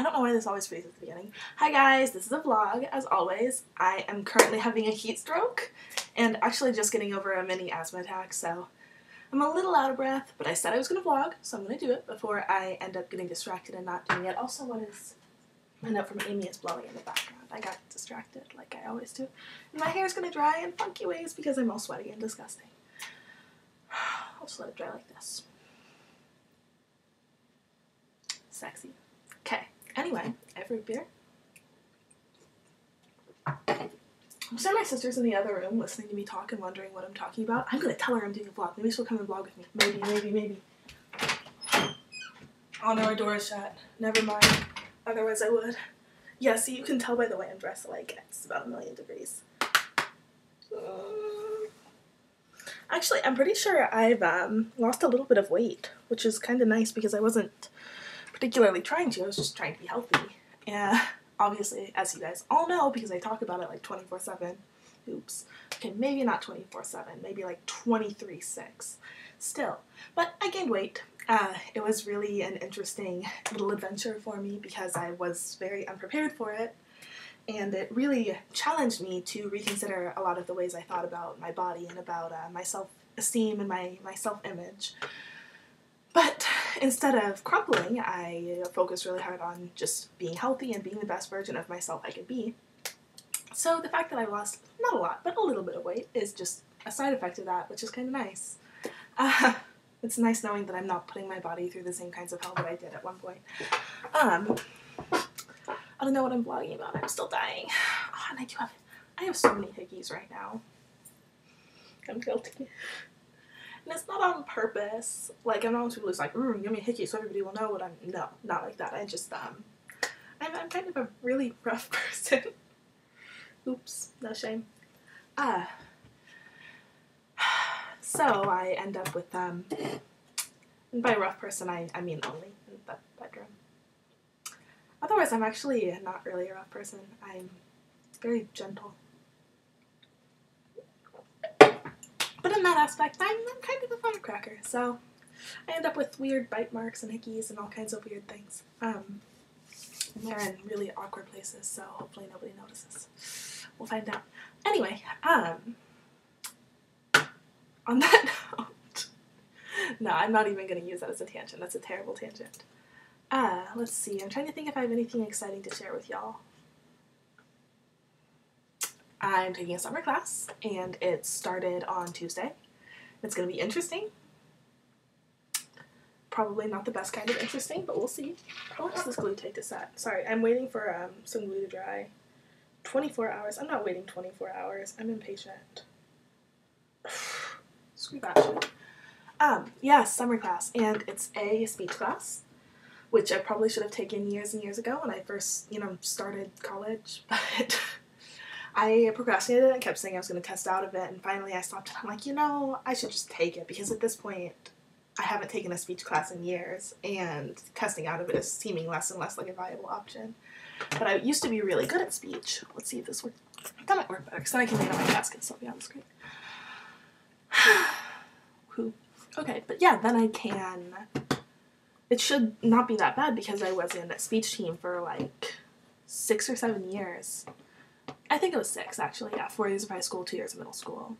I don't know why this always freezes at the beginning. Hi guys, this is a vlog, as always. I am currently having a heat stroke, and actually just getting over a mini asthma attack, so I'm a little out of breath, but I said I was going to vlog, so I'm going to do it before I end up getting distracted and not doing it. Also, what is... my note from Amy is blowing in the background. I got distracted, like I always do. And my hair's going to dry in funky ways because I'm all sweaty and disgusting. I'll just let it dry like this. Sexy. Okay. Anyway, I have root beer. I'm sure my sister's in the other room listening to me talk and wondering what I'm talking about. I'm going to tell her I'm doing a vlog. Maybe she'll come and vlog with me. Maybe. Oh no, our door is shut. Never mind. Otherwise I would. Yeah, see, you can tell by the way I'm dressed, like, it's about 1,000,000 degrees. Actually, I'm pretty sure I've lost a little bit of weight, which is kind of nice because I wasn't particularly trying to. I was just trying to be healthy. And obviously, as you guys all know, because I talk about it like 24/7. Oops. Okay, maybe not 24/7. Maybe like 23/6. Still. But I gained weight. It was really an interesting little adventure for me because I was very unprepared for it. And it really challenged me to reconsider a lot of the ways I thought about my body and about my self-esteem and my self-image. But instead of crumpling, I focused really hard on just being healthy and being the best version of myself I could be. So the fact that I lost, not a lot, but a little bit of weight is just a side effect of that, which is kind of nice. It's nice knowing that I'm not putting my body through the same kinds of hell that I did at one point. I don't know what I'm vlogging about. I'm still dying. Oh, and I have so many hickeys right now. I'm guilty. And it's not on purpose. Like, I'm not one of those people who's like, give me a hickey so everybody will know what I'm... No, not like that. I just, I'm kind of a really rough person. Oops, no shame. So I end up with, and by rough person, I mean only in the bedroom. Otherwise, I'm actually not really a rough person. I'm very gentle. But in that aspect, I'm kind of a firecracker, so I end up with weird bite marks and hickeys and all kinds of weird things. And they're in really awkward places, so hopefully nobody notices. We'll find out. Anyway, on that note, no, I'm not even going to use that as a tangent. That's a terrible tangent. Let's see. I'm trying to think if I have anything exciting to share with y'all. I'm taking a summer class, and it started on Tuesday. It's going to be interesting. Probably not the best kind of interesting, but we'll see. How much does this glue take to set? Sorry, I'm waiting for some glue to dry. 24 hours. I'm not waiting 24 hours. I'm impatient. Screw that shit. Yeah, summer class, and it's a speech class, which I probably should have taken years and years ago when I first, started college, but I procrastinated and kept saying I was going to test out of it, and finally I stopped and I'm like, I should just take it, because at this point I haven't taken a speech class in years, and testing out of it is seeming less and less like a viable option. But I used to be really good at speech. Let's see if this works. That might work better, because then I can lay it on my desk and still be on the screen. Whew. Okay, but yeah, then I can... It should not be that bad because I was in a speech team for like 6 or 7 years. I think it was 6, actually. Yeah, 4 years of high school, 2 years of middle school.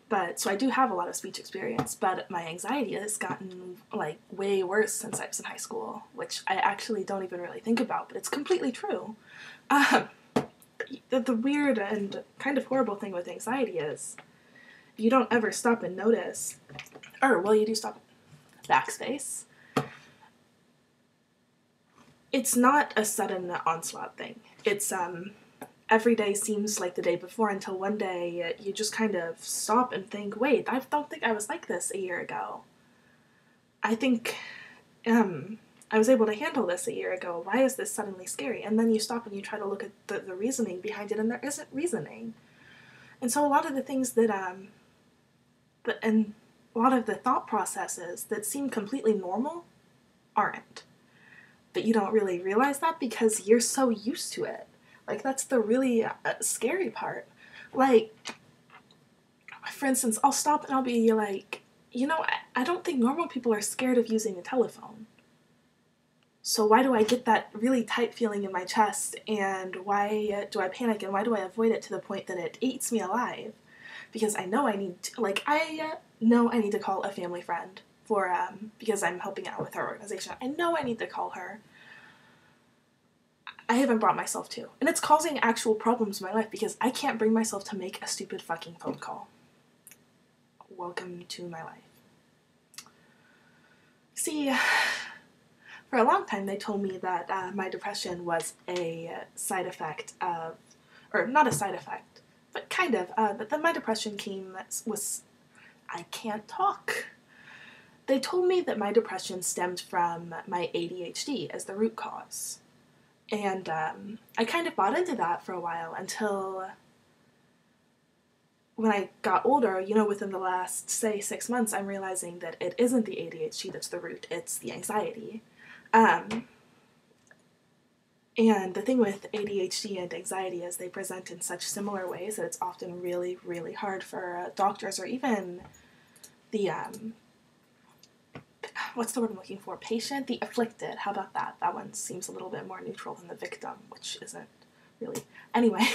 But, so I do have a lot of speech experience, but my anxiety has gotten, like, way worse since I was in high school, which I actually don't even really think about, but it's completely true. The weird and kind of horrible thing with anxiety is you don't ever stop and notice, or, well, you do stop, backspace. It's not a sudden onslaught thing. It's, every day seems like the day before until one day you just kind of stop and think, wait, I don't think I was like this a year ago. I think, I was able to handle this a year ago. Why is this suddenly scary? And then you stop and you try to look at the reasoning behind it, and there isn't reasoning. And so a lot of the things that, and a lot of the thought processes that seem completely normal aren't. But you don't really realize that because you're so used to it. Like, that's the really scary part. Like, for instance, I'll stop and I'll be like, I don't think normal people are scared of using a telephone. So why do I get that really tight feeling in my chest, and why do I panic, and why do I avoid it to the point that it eats me alive? Because I know I need to, like, I know I need to call a family friend for, because I'm helping out with her organization. I know I need to call her. I haven't brought myself to. And it's causing actual problems in my life because I can't bring myself to make a stupid fucking phone call. Welcome to my life. See, for a long time they told me that my depression was a side effect of, or not a side effect, but kind of, but then my depression was, I can't talk. They told me that my depression stemmed from my ADHD as the root cause. And I kind of bought into that for a while until when I got older, you know, within the last, say, 6 months, I'm realizing that it isn't the ADHD that's the root, it's the anxiety. And the thing with ADHD and anxiety is they present in such similar ways that it's often really, really hard for doctors or even the, what's the word I'm looking for? Patient? The afflicted. How about that? That one seems a little bit more neutral than the victim, which isn't really. Anyway,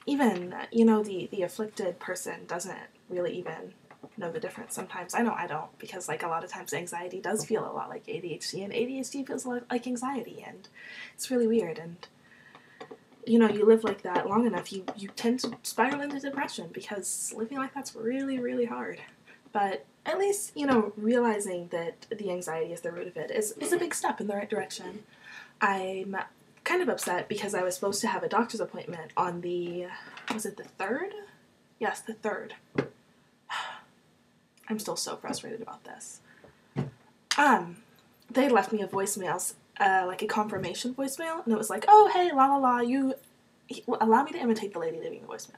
even, you know, the afflicted person doesn't really even know the difference sometimes. I know I don't, because, like, a lot of times anxiety does feel a lot like ADHD, and ADHD feels a lot like anxiety, and it's really weird, and, you know, you live like that long enough, you tend to spiral into depression, because living like that's really, really hard. But at least, you know, realizing that the anxiety is the root of it is a big step in the right direction. I'm kind of upset because I was supposed to have a doctor's appointment on the, was it the 3rd? Yes, the 3rd. I'm still so frustrated about this. They left me a voicemail, like a confirmation voicemail, and it was like, oh, hey, la la la, allow me to imitate the lady leaving the voicemail.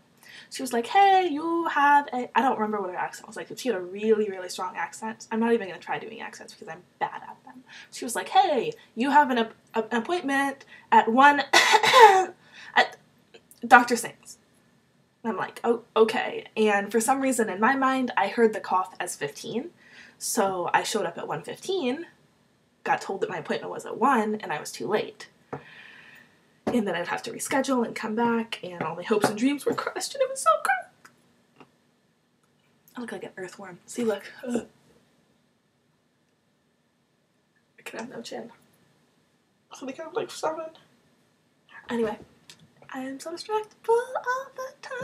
She was like, hey, you have a, I don't remember what her accent was like, but she had a really, really strong accent. I'm not even going to try doing accents because I'm bad at them. She was like, hey, you have an appointment at 1, at Dr. Singh's. And I'm like, oh, okay. And for some reason in my mind, I heard the cough as 15. So I showed up at 1:15, got told that my appointment was at 1, and I was too late. And then I'd have to reschedule and come back, and all my hopes and dreams were crushed, and it was so gross. I look like an earthworm. See, look. Ugh. I could have no chin. I think I'm like 7. Anyway, I am so distractible all the time.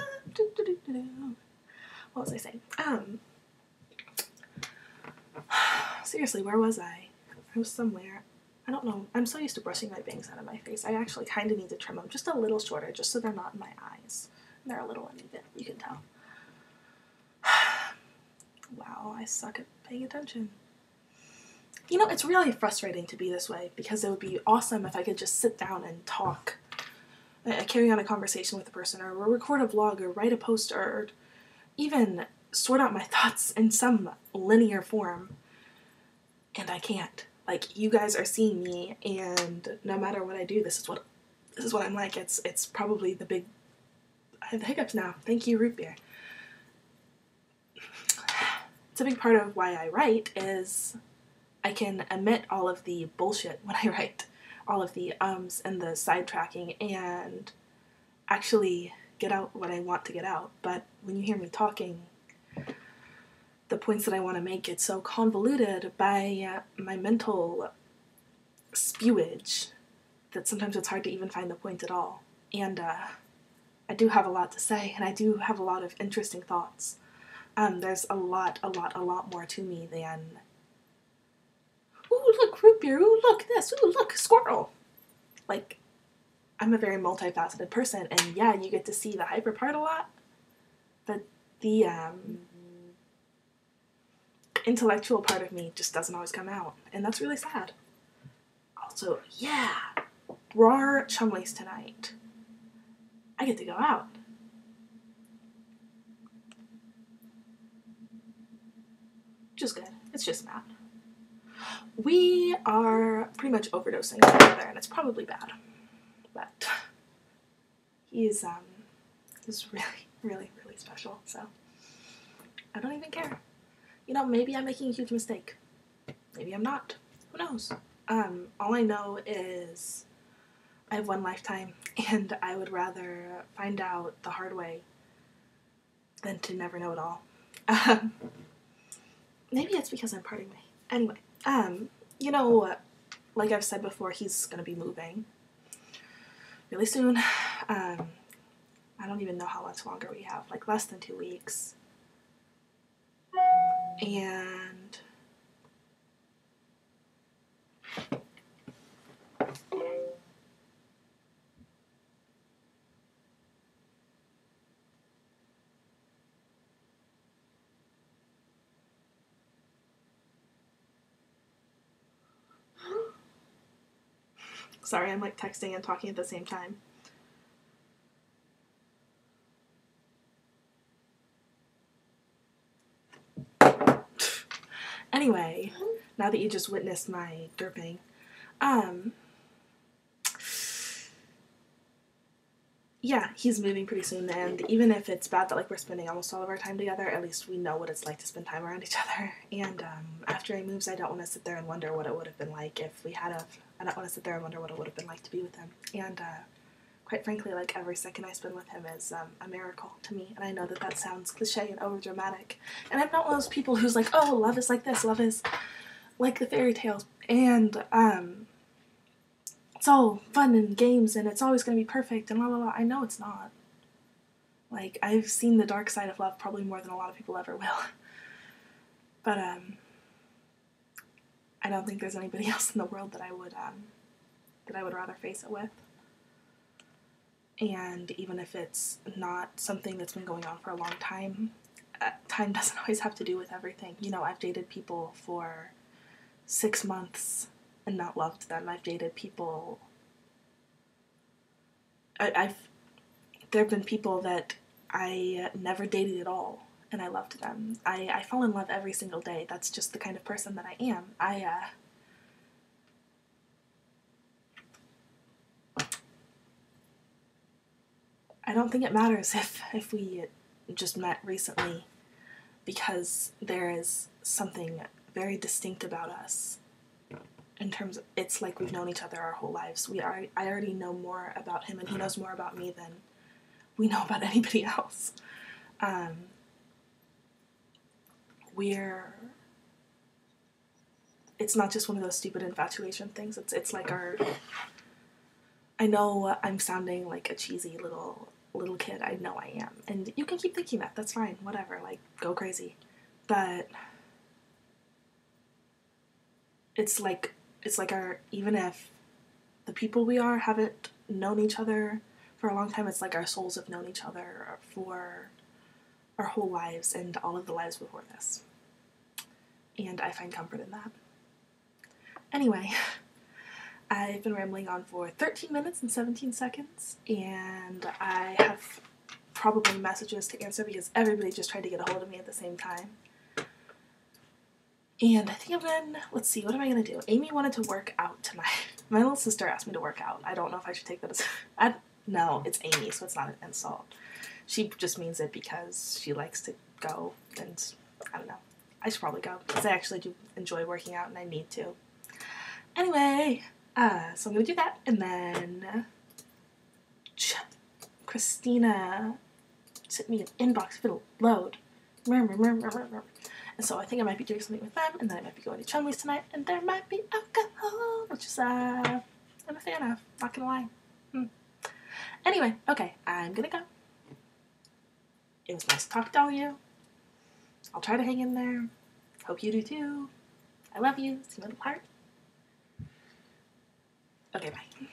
What was I saying? Seriously, where was I? I was somewhere. I don't know. I'm so used to brushing my bangs out of my face. I actually kind of need to trim them just a little shorter, just so they're not in my eyes. They're a little uneven, you can tell. Wow, I suck at paying attention. You know, it's really frustrating to be this way, because it would be awesome if I could just sit down and talk, carry on a conversation with a person, or record a vlog, or write a post, or even sort out my thoughts in some linear form. And I can't. Like, you guys are seeing me, and no matter what I do, this is what I'm like. It's probably the big, I have the hiccups now. Thank you, root beer. It's a big part of why I write is I can omit all of the bullshit when I write, all of the ums and the sidetracking, and actually get out what I want to get out. But when you hear me talking, the points that I want to make get so convoluted by my mental spewage that sometimes it's hard to even find the point at all. And I do have a lot to say, and I do have a lot of interesting thoughts. There's a lot more to me than, ooh, look, root beer, ooh, look, this, ooh, look, squirrel. Like, I'm a very multifaceted person, and yeah, you get to see the hyper part a lot, but the intellectual part of me just doesn't always come out, and that's really sad. Also, yeah, Rar Chumleys tonight. I get to go out. Which is good. It's just Matt. We are pretty much overdosing together, and it's probably bad. But he's really special, so I don't even care. You know, maybe I'm making a huge mistake. Maybe I'm not. Who knows? All I know is I have one lifetime, and I would rather find out the hard way than to never know it all. Um, maybe it's because I'm parting way. Anyway, you know, like I've said before, he's gonna be moving really soon. I don't even know how much longer we have, like less than 2 weeks. And sorry, I'm like texting and talking at the same time. Anyway, now that you just witnessed my derping, yeah, he's moving pretty soon, and even if it's bad that like we're spending almost all of our time together, at least we know what it's like to spend time around each other. And after he moves, I don't want to sit there and wonder what it would have been like if we had of. I don't want to sit there and wonder what it would have been like to be with him. And quite frankly, like every second I spend with him is a miracle to me. And I know that that sounds cliche and overdramatic. And I'm not one of those people who's like, oh, love is like this, love is like the fairy tales, and it's all fun and games, and it's always going to be perfect, and la la la. I know it's not. Like, I've seen the dark side of love probably more than a lot of people ever will. But, I don't think there's anybody else in the world that I would rather face it with. And even if it's not something that's been going on for a long time, time doesn't always have to do with everything. You know, I've dated people for 6 months and not loved them. I've dated people. There have been people that I never dated at all, and I loved them. I fall in love every single day. That's just the kind of person that I am. I don't think it matters if we just met recently, because there is something very distinct about us. In terms of, it's like we've known each other our whole lives. I already know more about him, and he knows more about me than we know about anybody else. It's not just one of those stupid infatuation things. It's like I know I'm sounding like a cheesy little kid. I know I am. And you can keep thinking that. That's fine. Whatever. Like, go crazy. But it's like even if the people we are haven't known each other for a long time, it's like our souls have known each other for our whole lives and all of the lives before this. And I find comfort in that. Anyway, I've been rambling on for 13 minutes and 17 seconds, and I have probably messages to answer because everybody just tried to get a hold of me at the same time. And I think let's see, what am I going to do? Amy wanted to work out tonight. My little sister asked me to work out. I don't know if I should take that as... no, it's Amy, so it's not an insult. She just means it because she likes to go, and I don't know. I should probably go, because I actually do enjoy working out, and I need to. Anyway, so I'm going to do that, and then Christina sent me an inbox if it'll load. And so I think I might be doing something with them, and then I might be going to Chumley's tonight, and there might be alcohol, which is, I'm a fan of, not gonna lie. Anyway, okay, I'm gonna go. It was nice to talk to all of you. I'll try to hang in there. Hope you do too. I love you. See you in the heart. Okay, bye.